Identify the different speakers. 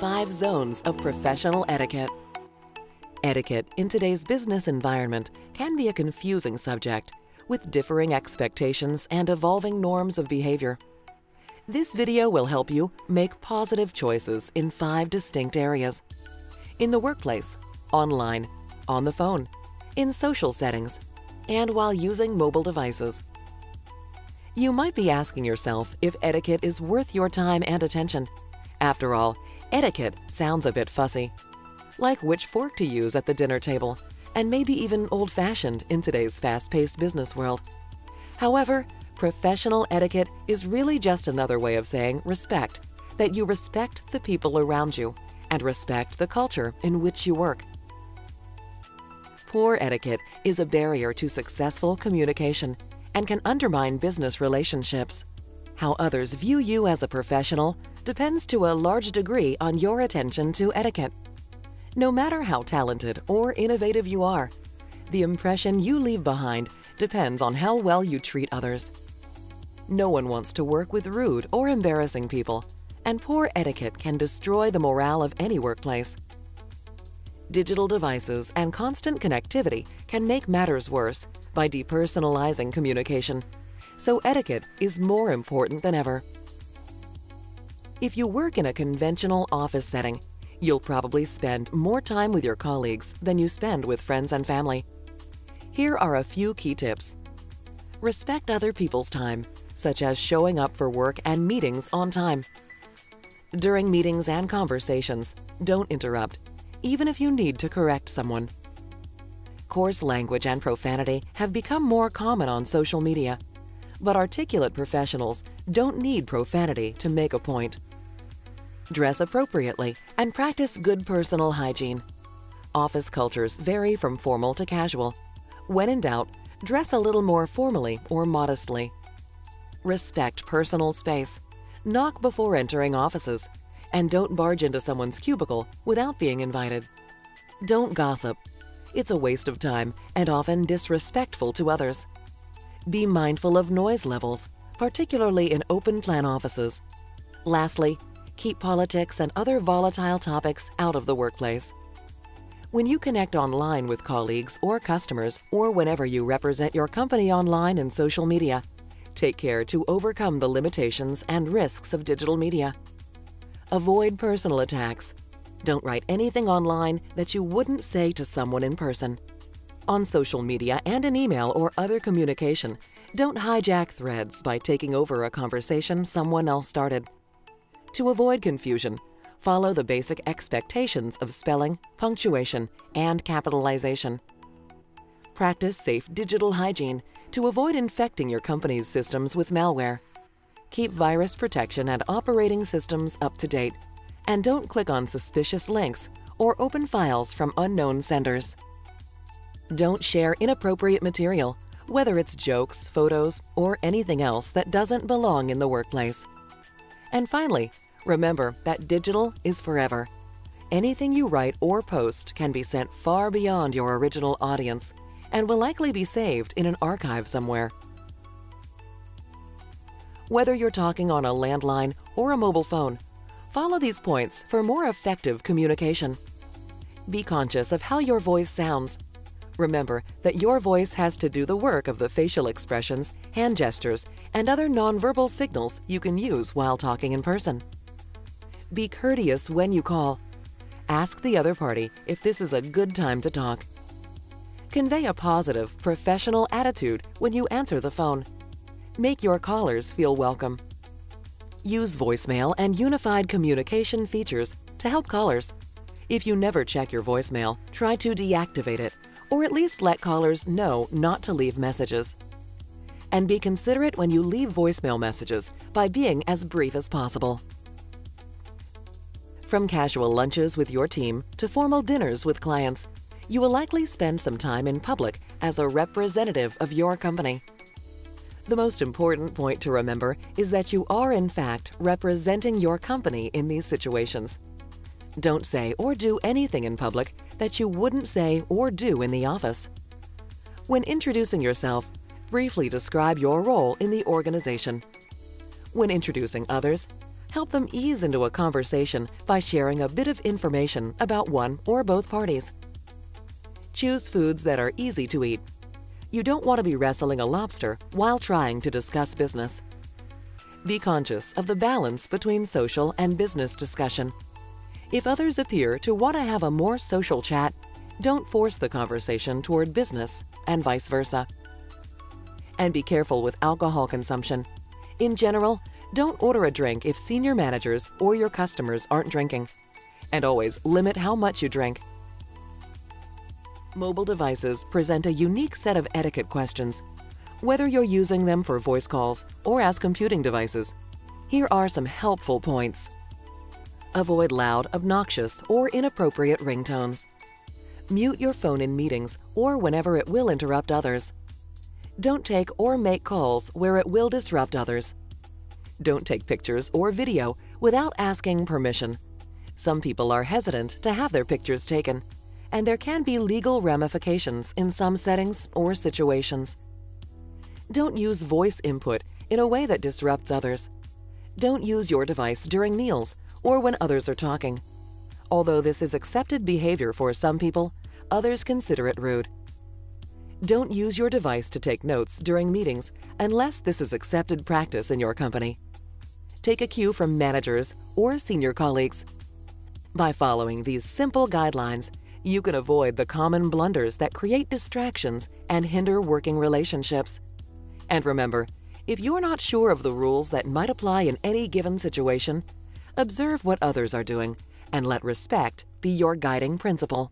Speaker 1: 5 zones of professional etiquette. Etiquette in today's business environment can be a confusing subject, with differing expectations and evolving norms of behavior. This video will help you make positive choices in 5 distinct areas: in the workplace, online, on the phone, in social settings, and while using mobile devices. You might be asking yourself if etiquette is worth your time and attention. After all, etiquette sounds a bit fussy, like which fork to use at the dinner table, and maybe even old-fashioned in today's fast-paced business world. However, professional etiquette is really just another way of saying respect, that you respect the people around you and respect the culture in which you work. Poor etiquette is a barrier to successful communication and can undermine business relationships. How others view you as a professional depends to a large degree on your attention to etiquette. No matter how talented or innovative you are, the impression you leave behind depends on how well you treat others. No one wants to work with rude or embarrassing people, and poor etiquette can destroy the morale of any workplace. Digital devices and constant connectivity can make matters worse by depersonalizing communication, so etiquette is more important than ever. If you work in a conventional office setting, you'll probably spend more time with your colleagues than you spend with friends and family. Here are a few key tips. Respect other people's time, such as showing up for work and meetings on time. During meetings and conversations, don't interrupt, even if you need to correct someone. Coarse language and profanity have become more common on social media, but articulate professionals don't need profanity to make a point. Dress appropriately and practice good personal hygiene. Office cultures vary from formal to casual. When in doubt, dress a little more formally or modestly. Respect personal space. Knock before entering offices, and don't barge into someone's cubicle without being invited. Don't gossip. It's a waste of time and often disrespectful to others. Be mindful of noise levels, particularly in open-plan offices. Lastly, keep politics and other volatile topics out of the workplace. When you connect online with colleagues or customers, or whenever you represent your company online and social media, take care to overcome the limitations and risks of digital media. Avoid personal attacks. Don't write anything online that you wouldn't say to someone in person. On social media and in email or other communication, don't hijack threads by taking over a conversation someone else started. To avoid confusion, follow the basic expectations of spelling, punctuation, and capitalization. Practice safe digital hygiene to avoid infecting your company's systems with malware. Keep virus protection and operating systems up to date, and don't click on suspicious links or open files from unknown senders. Don't share inappropriate material, whether it's jokes, photos, or anything else that doesn't belong in the workplace. And finally, remember that digital is forever. Anything you write or post can be sent far beyond your original audience and will likely be saved in an archive somewhere. Whether you're talking on a landline or a mobile phone, follow these points for more effective communication. Be conscious of how your voice sounds. Remember that your voice has to do the work of the facial expressions, hand gestures, and other nonverbal signals you can use while talking in person. Be courteous when you call. Ask the other party if this is a good time to talk. Convey a positive, professional attitude when you answer the phone. Make your callers feel welcome. Use voicemail and unified communication features to help callers. If you never check your voicemail, try to deactivate it, or at least let callers know not to leave messages. And be considerate when you leave voicemail messages by being as brief as possible. From casual lunches with your team to formal dinners with clients, you will likely spend some time in public as a representative of your company. The most important point to remember is that you are in fact representing your company in these situations. Don't say or do anything in public that you wouldn't say or do in the office. When introducing yourself, briefly describe your role in the organization. When introducing others, Help them ease into a conversation by sharing a bit of information about one or both parties. Choose foods that are easy to eat. You don't want to be wrestling a lobster while trying to discuss business. Be conscious of the balance between social and business discussion. If others appear to want to have a more social chat, don't force the conversation toward business and vice versa. And be careful with alcohol consumption. In general, don't order a drink if senior managers or your customers aren't drinking. And always limit how much you drink. Mobile devices present a unique set of etiquette questions. Whether you're using them for voice calls or as computing devices, here are some helpful points. Avoid loud, obnoxious, or inappropriate ringtones. Mute your phone in meetings or whenever it will interrupt others. Don't take or make calls where it will disrupt others. Don't take pictures or video without asking permission. Some people are hesitant to have their pictures taken, and there can be legal ramifications in some settings or situations. Don't use voice input in a way that disrupts others. Don't use your device during meals or when others are talking. Although this is accepted behavior for some people, others consider it rude. Don't use your device to take notes during meetings unless this is accepted practice in your company. Take a cue from managers or senior colleagues. By following these simple guidelines, you can avoid the common blunders that create distractions and hinder working relationships. And remember, if you're not sure of the rules that might apply in any given situation, observe what others are doing and let respect be your guiding principle.